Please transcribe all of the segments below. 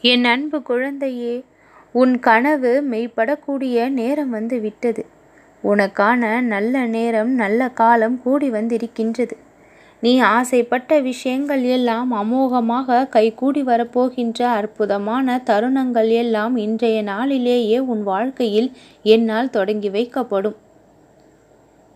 என் அன்பு குழந்தையே, உன் கனவு மெய்ப்படக்கூடிய நேரம் வந்து விட்டது. உனக்கான நல்ல நேரம், நல்ல காலம் கூடி வந்திருக்கின்றது. நீ ஆசைப்பட்ட விஷயங்கள் எல்லாம் அமோகமாக கைகூடி வரப்போகின்ற அற்புதமான தருணங்கள் எல்லாம் இன்றைய நாளிலேயே உன் வாழ்க்கையில் என்னால் தொடங்கி வைக்கப்படும்.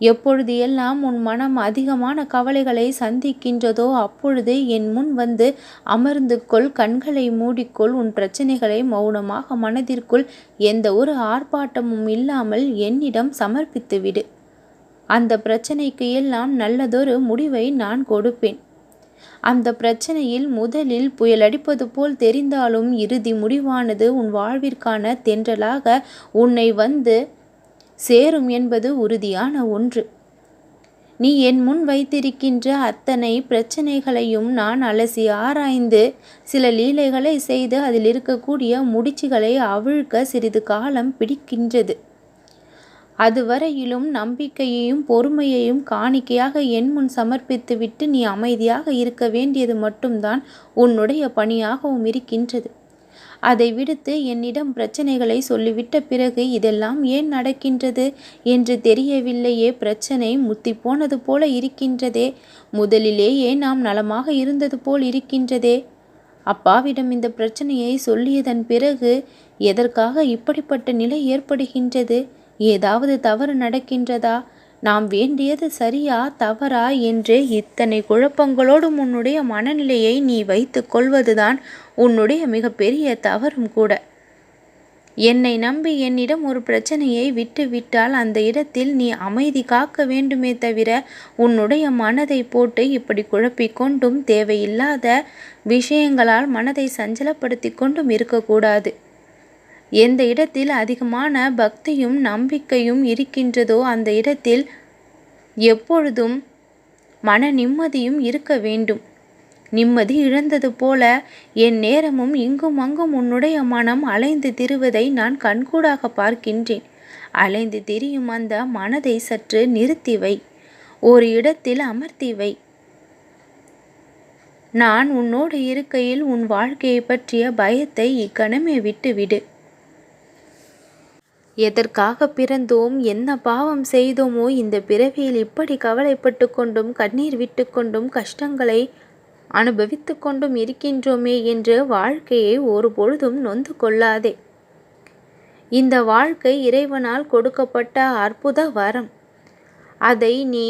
எப்பொழுது எல்லாம் உன் மனம் அதிகமான கவலைகளை சந்திக்கின்றதோ அப்பொழுது என் முன் வந்து அமர்ந்து கொள், கண்களை மூடிக்கொள். உன் பிரச்சனைகளை மௌனமாக மனதிற்குள் எந்த ஒரு ஆர்ப்பாட்டமும் இல்லாமல் என்னிடம் சமர்ப்பித்து விடு. அந்த பிரச்சனைக்கு எல்லாம் நல்லதொரு முடிவை நான் கொடுப்பேன். அந்த பிரச்சனையில் முதலில் புயலடிப்பது போல் தெரிந்தாலும் இறுதி முடிவானது உன் வாழ்விற்கான தென்றலாக உன்னை வந்து சேரும் என்பது உறுதியான ஒன்று. நீ என் முன் வைத்திருக்கின்ற அத்தனை பிரச்சனைகளையும் நான் அலசி ஆராய்ந்து சில லீலைகளை செய்து அதில் இருக்கக்கூடிய முடிச்சுகளை அவிழ்க்க சிறிது காலம் பிடிக்கின்றது. அதுவரையிலும் நம்பிக்கையையும் பொறுமையையும் காணிக்கையாக என் முன் சமர்ப்பித்துவிட்டு நீ அமைதியாக இருக்க வேண்டியது மட்டும்தான் உன்னுடைய பணியாகவும் இருக்கின்றது. அதை விடுத்து என்னிடம் பிரச்சனைகளை சொல்லிவிட்ட பிறகு இதெல்லாம் ஏன் நடக்கின்றது என்று தெரியவில்லையே, பிரச்சனை முத்தி போனது போல இருக்கின்றதே, முதலிலேயே நாம் நலமாக இருந்தது போல் இருக்கின்றதே, அப்பாவிடம் இந்த பிரச்சனையை சொல்லியதன் பிறகு எதற்காக இப்படிப்பட்ட நிலை ஏற்படுகின்றது, ஏதாவது தவறு நடக்கின்றதா, நாம் வேண்டியது சரியா தவறா என்று இத்தனை குழப்பங்களோடு உன்னுடைய மனநிலையை நீ வைத்து கொள்வதுதான் உன்னுடைய மிகப்பெரிய தவறும் கூட. என்னை நம்பி என்னிடம் ஒரு பிரச்சனையை விட்டு விட்டால் அந்த இடத்தில் நீ அமைதி காக்க வேண்டுமே தவிர உன்னுடைய மனதை போட்டு இப்படி குழப்பிக்கொண்டும் தேவையில்லாத விஷயங்களால் மனதை சஞ்சலப்படுத்தி கொண்டும் இருக்கக்கூடாது. எந்த இடத்தில் அதிகமான பக்தியும் நம்பிக்கையும் இருக்கின்றதோ அந்த இடத்தில் எப்பொழுதும் மன நிம்மதியும் இருக்க வேண்டும். நிம்மதி இழந்தது போல என் நேரமும் இங்கும் அங்கும் உன்னுடைய மனம் அலைந்து திரிவதை நான் கண்கூடாக பார்க்கின்றேன். அலைந்து திரியும் அந்த மனதை சற்று நிறுத்தி வை, ஒரு இடத்தில் அமர்த்தி வை. நான் உன்னோடு இருக்கையில் உன் வாழ்க்கையை பற்றிய பயத்தை இக்கணமே விட்டுவிடு. எதற்காக பிறந்தோம், என்ன பாவம் செய்தோமோ, இந்த பிறவியில் இப்படி கவலைப்பட்டு கொண்டும் கண்ணீர் விட்டு கொண்டும் கஷ்டங்களை அனுபவித்து கொண்டும் இருக்கின்றோமே என்று வாழ்க்கையை ஒருபொழுதும் நொந்து கொள்ளாதே. இந்த வாழ்க்கை இறைவனால் கொடுக்கப்பட்ட அற்புத வரம். அதை நீ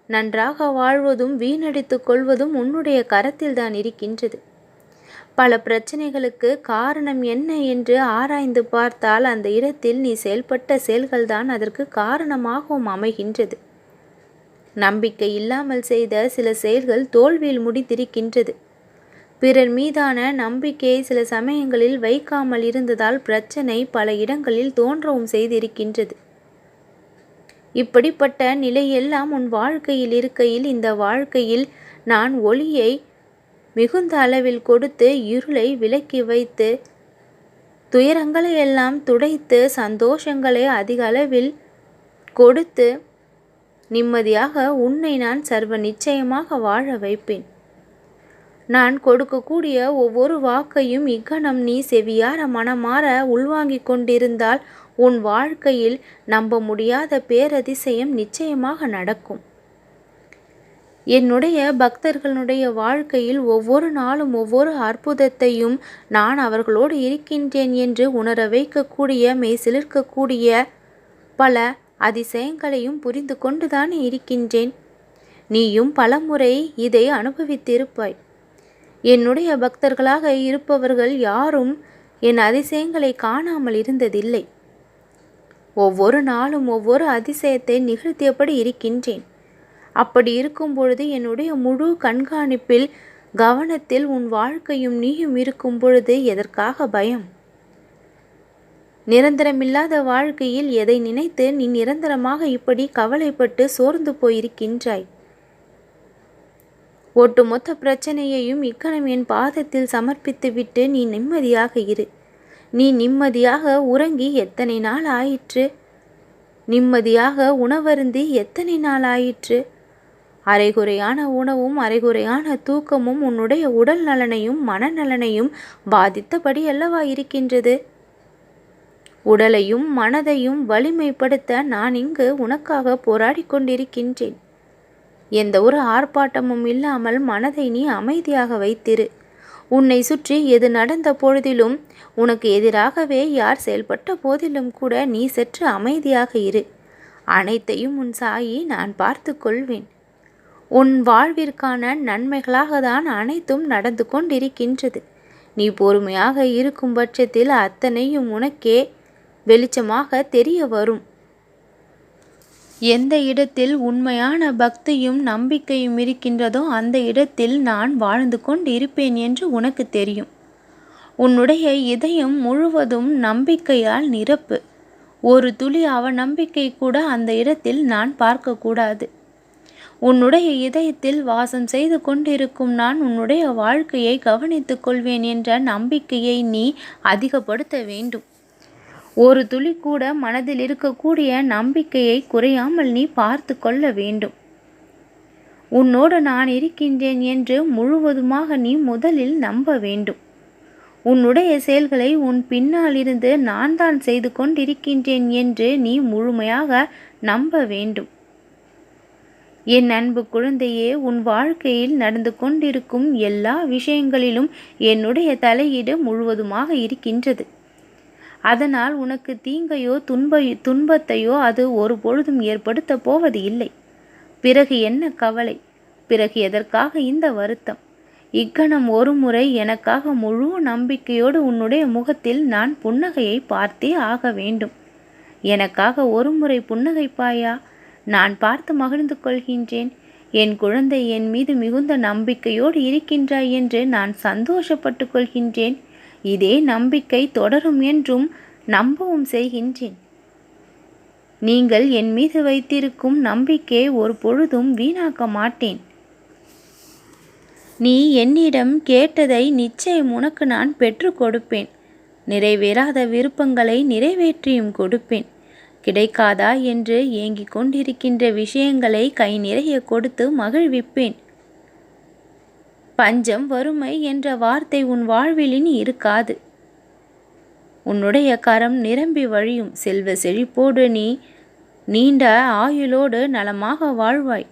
நன்றாக வாழ்வதும் வீணடித்து கொள்வதும் உன்னுடைய கரத்தில் தான் இருக்கின்றது. பல பிரச்சனைகளுக்கு காரணம் என்ன என்று ஆராய்ந்து பார்த்தால் அந்த இடத்தில் நீ செயல்பட்ட செயல்கள்தான் அதற்கு காரணமாகவும் அமைகின்றது. நம்பிக்கை இல்லாமல் செய்த சில செயல்கள் தோல்வியில் முடிந்திருக்கின்றது. பிறர் மீதான நம்பிக்கையை சில சமயங்களில் வைக்காமல் இருந்ததால் பிரச்சனை பல இடங்களில் தோன்றவும் செய்திருக்கின்றது. இப்படிப்பட்ட நிலையெல்லாம் உன் வாழ்க்கையில் இருக்கையில் இந்த வாழ்க்கையில் நான் ஒளியை மிகுந்த அளவில் கொடுத்து இருளை விலக்கி வைத்து துயரங்களை எல்லாம் துடைத்து சந்தோஷங்களை அதிக அளவில் கொடுத்து நிம்மதியாக உன்னை நான் சர்வ நிச்சயமாக வாழ வைப்பேன். நான் கொடுக்கக்கூடிய ஒவ்வொரு வாக்கையும் இக்கணம் நீ செவியார மனமாற உள்வாங்கிக் கொண்டிருந்தால் உன் வாழ்க்கையில் நம்ப முடியாத பேரதிசயம் நிச்சயமாக நடக்கும். என்னுடைய பக்தர்களுடைய வாழ்க்கையில் ஒவ்வொரு நாளும் ஒவ்வொரு அற்புதத்தையும் நான் அவர்களோடு இருக்கின்றேன் என்று உணர வைக்கக்கூடிய மெய்சிலிருக்கக்கூடிய பல அதிசயங்களையும் புரிந்து கொண்டுதானே இருக்கின்றேன். நீயும் பலமுறை இதை அனுபவித்திருப்பாய். என்னுடைய பக்தர்களாக இருப்பவர்கள் யாரும் என் அதிசயங்களை காணாமல் இருந்ததில்லை. ஒவ்வொரு நாளும் ஒவ்வொரு அதிசயத்தை நிகழ்த்தியபடி இருக்கின்றேன். அப்படி இருக்கும் பொழுது என்னுடைய முழு கண்காணிப்பில் கவனத்தில் உன் வாழ்க்கையும் நீயும் இருக்கும் பொழுது எதற்காக பயம்? நிரந்தரமில்லாத வாழ்க்கையில் எதை நினைத்து நீ நிரந்தரமாக இப்படி கவலைப்பட்டு சோர்ந்து போயிருக்கின்றாய்? ஒட்டுமொத்த பிரச்சனையையும் இக்கணம் என் பாதத்தில் சமர்ப்பித்துவிட்டு நீ நிம்மதியாக இரு. நீ நிம்மதியாக உறங்கி எத்தனை நாள் ஆயிற்று? நிம்மதியாக உணவருந்தி எத்தனை நாள் ஆயிற்று? அரைகுறையான உணவும் அரைகுறையான தூக்கமும் உன்னுடைய உடல் நலனையும் மனநலனையும் பாதித்தபடி அல்லவா இருக்கின்றது. உடலையும் மனதையும் வலிமைப்படுத்த நான் இங்கு உனக்காக போராடி கொண்டிருக்கின்றேன். எந்த ஒரு ஆர்ப்பாட்டமும் இல்லாமல் மனதை நீ அமைதியாக வைத்திரு. உன்னை சுற்றி எது நடந்த பொழுதிலும், உனக்கு எதிராகவே யார் செயல்பட்ட போதிலும் கூட நீ சற்று அமைதியாக இரு. அனைத்தையும் உன் சாயி நான் பார்த்து கொள்வேன். உன் வாழ்விற்கான நன்மைகளாக தான் அனைத்தும் நடந்து கொண்டிருக்கின்றது. நீ பொறுமையாக இருக்கும் பட்சத்தில் அத்தனையும் உனக்கே வெளிச்சமாக தெரிய வரும். எந்த இடத்தில் உண்மையான பக்தியும் நம்பிக்கையும் இருக்கின்றதோ அந்த இடத்தில் நான் வாழ்ந்து கொண்டு இருப்பேன் என்று உனக்கு தெரியும். உன்னுடைய இதயம் முழுவதும் நம்பிக்கையால் நிரப்பு. ஒரு துளி அவநம்பிக்கை கூட அந்த இடத்தில் நான் பார்க்கக்கூடாது. உன்னுடைய இதயத்தில் வாசம் செய்து கொண்டிருக்கும் நான் உன்னுடைய வாழ்க்கையை கவனித்துக் கொள்வேன் என்ற நம்பிக்கையை நீ அதிகப்படுத்த வேண்டும். ஒரு துளி கூட மனதில் இருக்கக்கூடிய நம்பிக்கையை குறையாமல் நீ பார்த்து கொள்ள வேண்டும். உன்னோடு நான் இருக்கின்றேன் என்று முழுவதுமாக நீ முதலில் நம்ப வேண்டும். உன்னுடைய செயல்களை உன் பின்னால் இருந்து நான் தான் செய்து கொண்டிருக்கின்றேன் என்று நீ முழுமையாக நம்ப வேண்டும். என் அன்பு குழந்தையே, உன் வாழ்க்கையில் நடந்து கொண்டிருக்கும் எல்லா விஷயங்களிலும் என்னுடைய தலையீடு முழுவதுமாக இருக்கின்றது. அதனால் உனக்கு தீங்கையோ துன்பத்தையோ அது ஒரு பொழுதும் ஏற்படுத்த போவது இல்லை. பிறகு என்ன கவலை? பிறகு எதற்காக இந்த வருத்தம்? இக்கணம் ஒரு முறை எனக்காக முழு நம்பிக்கையோடு உன்னுடைய முகத்தில் நான் புன்னகையை பார்த்தே ஆக வேண்டும். எனக்காக ஒரு முறை புன்னகைப்பாயா? நான் பார்த்து மகிழ்ந்து கொள்கின்றேன். என் குழந்தை என் மீது மிகுந்த நம்பிக்கையோடு இருக்கின்றாய் என்று நான் சந்தோஷப்பட்டு கொள்கின்றேன். இதே நம்பிக்கை தொடரும் என்றும் நம்பவும் செய்கின்றேன். நீங்கள் என் மீது வைத்திருக்கும் நம்பிக்கையை ஒரு பொழுதும் வீணாக்க மாட்டேன். நீ என்னிடம் கேட்டதை நிச்சயம் உனக்கு நான் பெற்று கொடுப்பேன். நிறைவேறாத விருப்பங்களை நிறைவேற்றியும் கொடுப்பேன். கிடைக்காதா என்று ஏங்கிக் கொண்டிருக்கின்ற விஷயங்களை கை நிறைய கொடுத்து மகிழ்விப்பேன். பஞ்சம் வறுமை என்ற வார்த்தை உன் வாழ்வில் இனி இருக்காது. உன்னுடைய கரம் நிரம்பி வழியும். செல்வ செழிப்போடு நீ நீண்ட ஆயுளோடு நலமாக வாழ்வாய்.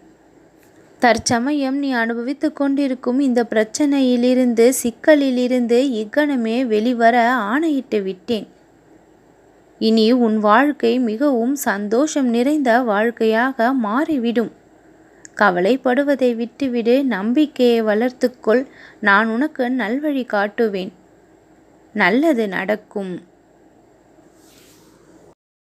தற்சமயம் நீ அனுபவித்து கொண்டிருக்கும் இந்த பிரச்சனையிலிருந்து சிக்கலிலிருந்து இக்கணமே வெளிவர ஆணையிட்டு விட்டேன். இனி உன் வாழ்க்கை மிகவும் சந்தோஷம் நிறைந்த வாழ்க்கையாக மாறிவிடும். கவலைப்படுவதை விட்டுவிடு. நம்பிக்கையை வளர்த்துக்கொள். நான் உனக்கு நல்வழி காட்டுவேன். நல்லது நடக்கும்.